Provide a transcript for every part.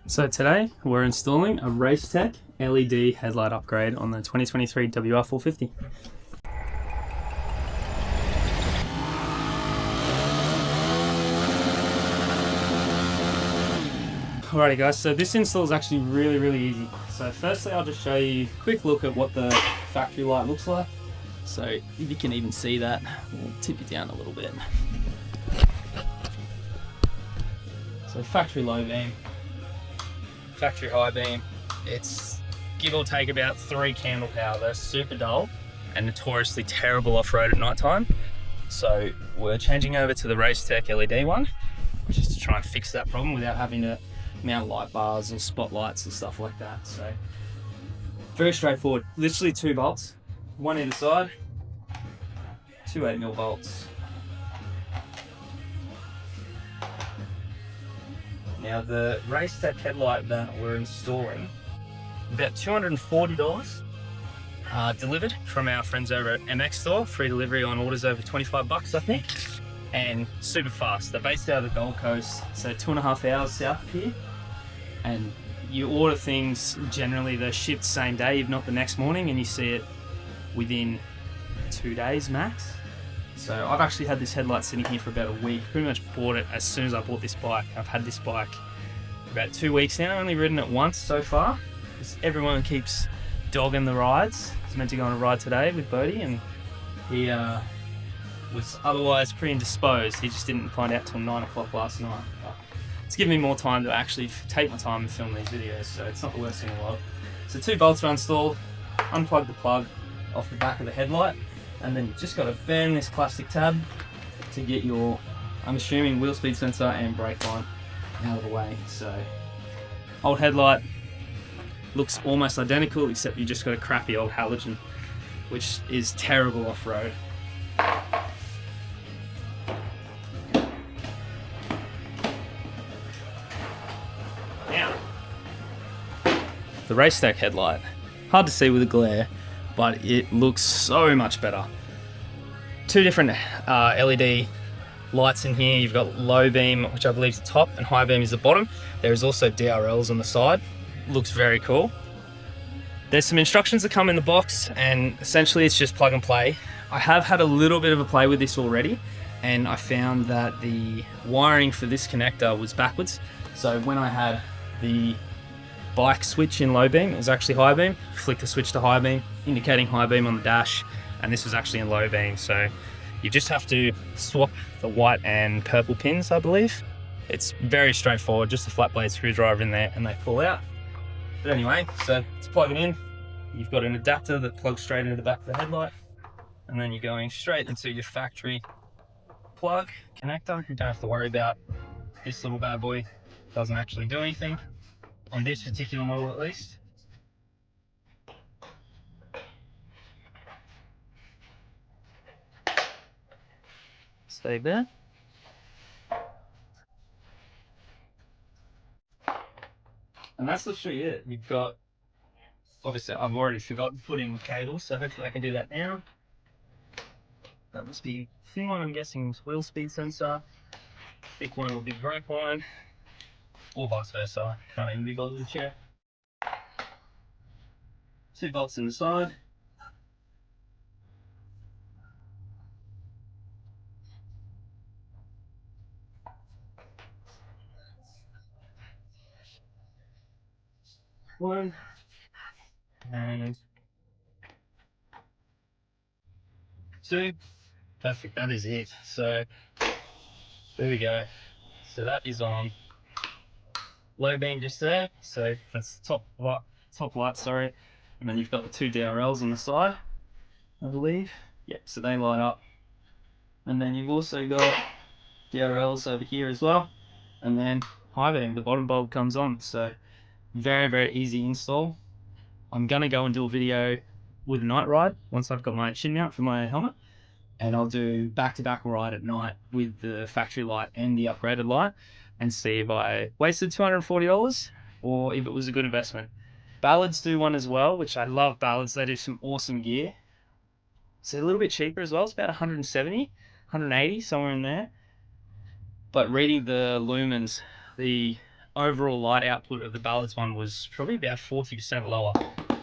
So today we're installing a Racetech LED headlight upgrade on the 2023 WR450. Alrighty guys, so this install is actually really easy. So firstly I'll just show you a quick look at what the factory light looks like. So if you can even see that, we'll tip it down a little bit. So factory low beam, factory high beam, it's give or take about 3 candle power. They're super dull and notoriously terrible off-road at night time. So we're changing over to the Racetech LED one, just to try and fix that problem without having to mount light bars and spotlights and stuff like that. So very straightforward, literally 2 bolts, one either side, 2 8mm bolts. Now the Racetech headlight that we're installing, about $240 delivered from our friends over at MX Store, free delivery on orders over 25 bucks I think, and super fast. They're based out of the Gold Coast, so 2.5 hours south of here, and you order things, generally they're shipped same day if not the next morning, and you see it within 2 days max. So I've actually had this headlight sitting here for about a week. Pretty much bought it as soon as I bought this bike. I've had this bike for about 2 weeks now. I've only ridden it once so far, because everyone keeps dogging the rides. I was meant to go on a ride today with Bodie, and he was otherwise pretty indisposed. He just didn't find out till 9 o'clock last night. But it's given me more time to actually take my time and film these videos, so it's not the worst thing in the world. So 2 bolts are installed, unplug the plug off the back of the headlight, and then you've just got to bend this plastic tab to get your, I'm assuming, wheel speed sensor and brake line out of the way. So old headlight looks almost identical, except you just got a crappy old halogen, which is terrible off-road. Now, the Racetech headlight, hard to see with the glare, but it looks so much better. 2 different LED lights in here. You've got low beam, which I believe is the top, and high beam is the bottom. There is also DRLs on the side. Looks very cool. There's some instructions that come in the box, and essentially it's just plug and play. I have had a little bit of a play with this already, and I found that the wiring for this connector was backwards. So when I had the bike switch in low beam, it was actually high beam. Flick the switch to high beam, indicating high beam on the dash, and this was actually in low beam. So you just have to swap the white and purple pins, I believe. It's very straightforward, just a flat blade screwdriver in there and they pull out. But anyway, so to plug it in, you've got an adapter that plugs straight into the back of the headlight, and then you're going straight into your factory plug connector. You don't have to worry about this little bad boy. Doesn't actually do anything on this particular model, at least. Stay there. And that's literally it. You've got, obviously I've already forgotten to put in the cable, so hopefully I can do that now. That must be thin one, I'm guessing, is wheel speed sensor. Thick one will be brake line, or vice versa. Can't even be bothered to check. 2 bolts in the side. One. And 2. Perfect, that is it. So there we go. So that is on low beam just there. So that's the top light, sorry. And then you've got the 2 DRLs on the side, I believe. Yep, so they light up. And then you've also got DRLs over here as well. And then high beam, the bottom bulb comes on. So very easy install. I'm gonna go and do a video with a night ride once I've got my chin mount for my helmet, and I'll do back-to-back ride at night with the factory light and the upgraded light, and see if I wasted $240 or if it was a good investment. Ballards do one as well, which I love. Ballards, they do some awesome gear. It's a little bit cheaper as well. It's about 170, 180, somewhere in there. But reading the lumens, the overall light output of the Ballard's one was probably about 40% lower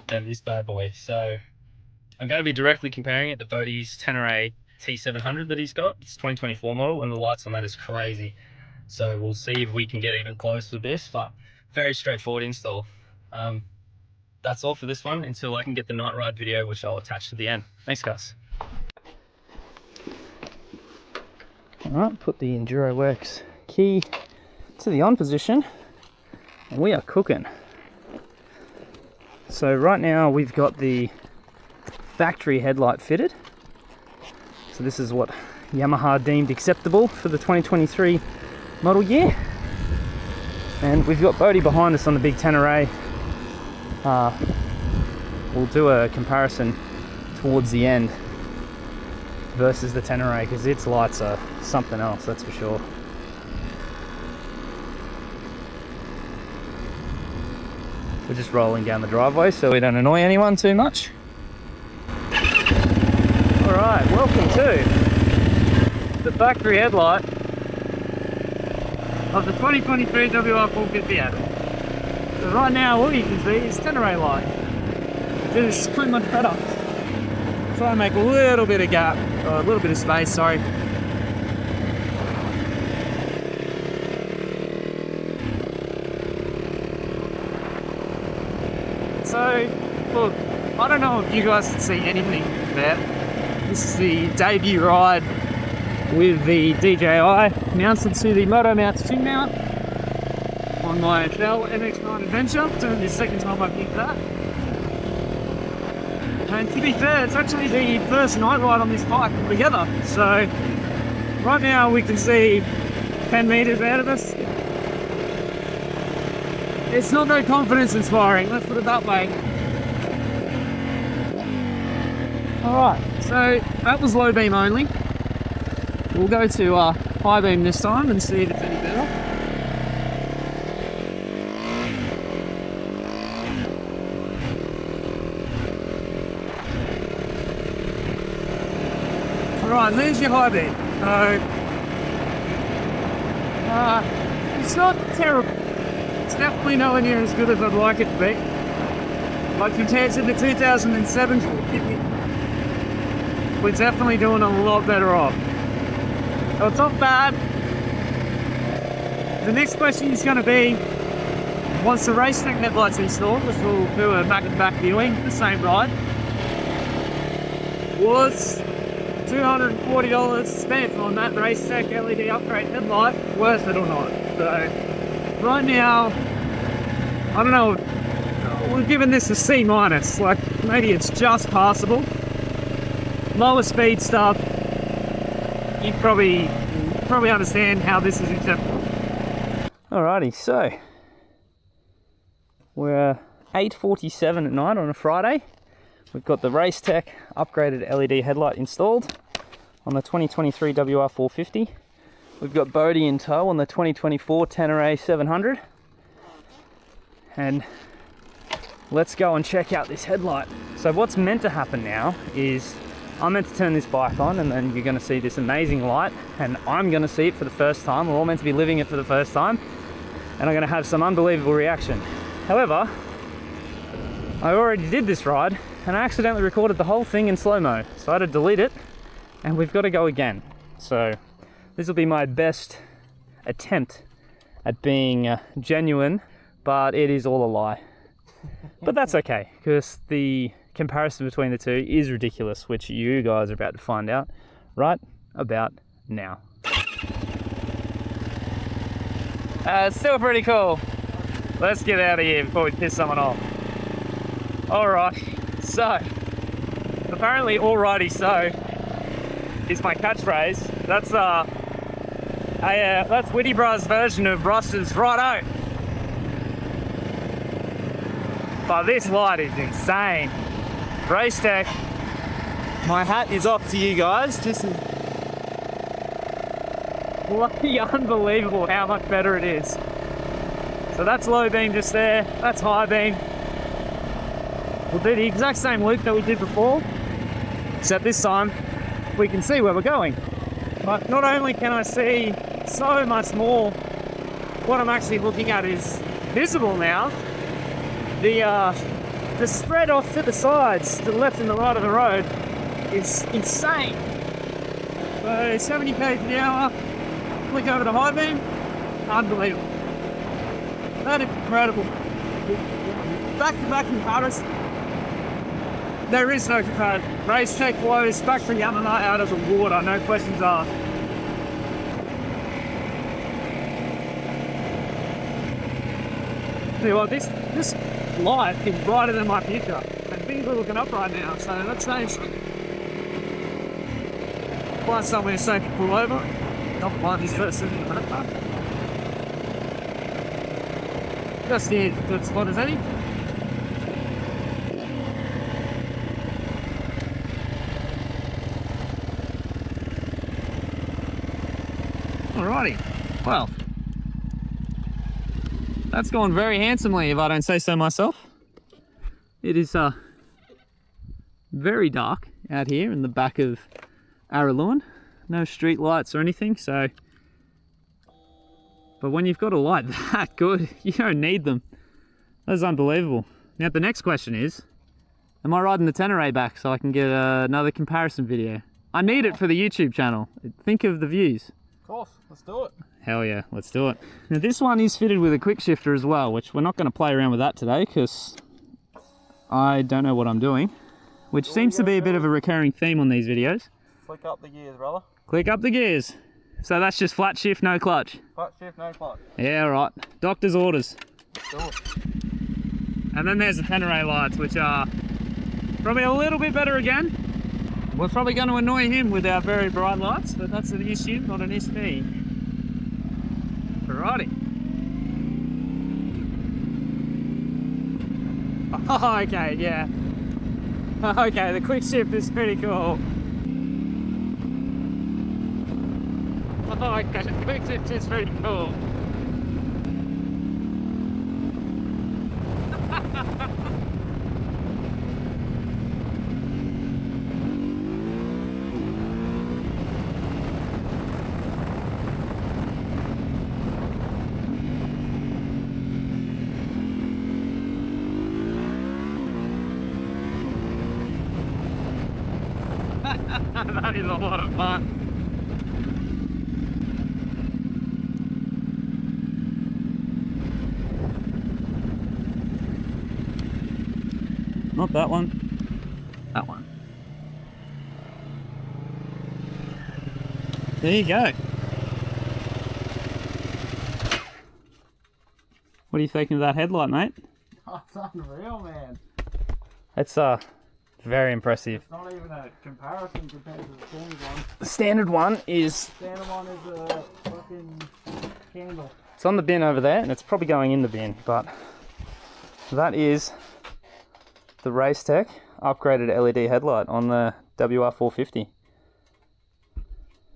than this bad boy. So I'm going to be directly comparing it to Bodie's Tenere T700 that he's got. It's 2024 model, and the lights on that is crazy. So we'll see if we can get even close with this, but very straightforward install. That's all for this one until I can get the night ride video, which I'll attach to the end. Thanks, guys. All right, put the EnduroWorks key to the on position, and we are cooking. So right now we've got the factory headlight fitted. So this is what Yamaha deemed acceptable for the 2023 model year. And we've got Bodie behind us on the big Tenere. We'll do a comparison towards the end versus the Tenere, because its lights are something else, that's for sure. We're just rolling down the driveway so we don't annoy anyone too much. Alright, welcome to the factory headlight of the 2023 WR450 LED. So right now all you can see is Tenere light. This is pretty much better. Try and make a little bit of gap, or a little bit of space, sorry. So, look, I don't know if you guys can see anything there. This is the debut ride with the DJI mounted to the Moto Mount swing mount on my Shell MX-9 Adventure. So this is the second time I've used that. And to be fair, it's actually the first night ride on this bike altogether. So right now we can see 10 meters out of us. It's not very confidence inspiring, let's put it that way. Alright, so that was low beam only. We'll go to high beam this time and see if it's any better. Alright, there's your high beam. It's not terrible. It's definitely nowhere near as good as I'd like it to be. Like compared to the 2007, we're definitely doing a lot better off. So it's not bad. The next question is going to be, once the Racetech headlights installed, which we'll do a back-to-back viewing, the same ride, was $240 spent on that Racetech LED upgrade headlight worth it or not? So right now, I don't know, we're giving this a C-, like maybe it's just passable. Lower speed stuff, you probably understand how this is acceptable. Alrighty, so we're 8:47 at night on a Friday. We've got the Racetech upgraded LED headlight installed on the 2023 WR450. We've got Bodie in tow on the 2024 Tenere 700. And let's go and check out this headlight. So what's meant to happen now is I'm meant to turn this bike on, and then you're going to see this amazing light, and I'm going to see it for the first time. We're all meant to be living it for the first time, and I'm going to have some unbelievable reaction. However, I already did this ride and I accidentally recorded the whole thing in slow-mo, so I had to delete it, and we've got to go again. So this will be my best attempt at being genuine, but it is all a lie. But that's okay, because the comparison between the two is ridiculous, which you guys are about to find out right about now. It's still pretty cool. Let's get out of here before we piss someone off. Alright, so apparently alrighty so is my catchphrase. That's that's Witty Bros' version of Ross's righto. But this light is insane. Racetech, my hat is off to you guys. This is bloody unbelievable how much better it is. So that's low beam just there, that's high beam. We'll do the exact same loop that we did before, except this time we can see where we're going. But not only can I see so much more what I'm actually looking at is visible now. The spread off to the sides, to the left and the right of the road, is insane. So 70 km an hour, flick over to high beam, unbelievable. That is incredible. Back to back comparison. There is no comparison. Racetech blows back from Yamaha out of the water, no questions asked. See, well, this light is brighter than my picture, and things are looking up right now, so let's change. Find somewhere safe to pull over. Not find this person in the back. Just the good spot as any. Alrighty, well, that's gone very handsomely if I don't say so myself. It is very dark out here in the back of Araluen. No street lights or anything, so... But when you've got a light that good, you don't need them. That's unbelievable. Now the next question is, am I riding the Tenere back so I can get another comparison video? I need it for the YouTube channel. Think of the views. Of course, let's do it. Hell yeah, let's do it. Now this one is fitted with a quick shifter as well, which we're not going to play around with that today because I don't know what I'm doing, which seems to be a bit of a recurring theme on these videos. Flick up the gears, brother. Click up the gears. So that's just flat shift, no clutch. Flat shift, no clutch. Yeah, right. Doctor's orders. Let's do it. And then there's the Tenere lights, which are probably a little bit better again. We're probably going to annoy him with our very bright lights, but that's an issue, not an issue. Alrighty. Oh, okay, yeah. Okay, the quick shift is pretty cool. Oh, okay, the quick shift is pretty cool. That is a lot of fun. Not that one. That one. There you go. What are you thinking of that headlight, mate? Oh, it's unreal, man. It's very impressive. It's not even a comparison compared to the standard one. The standard one is... The standard one is a fucking candle. It's on the bin over there, and it's probably going in the bin, but that is the Racetech upgraded LED headlight on the WR450.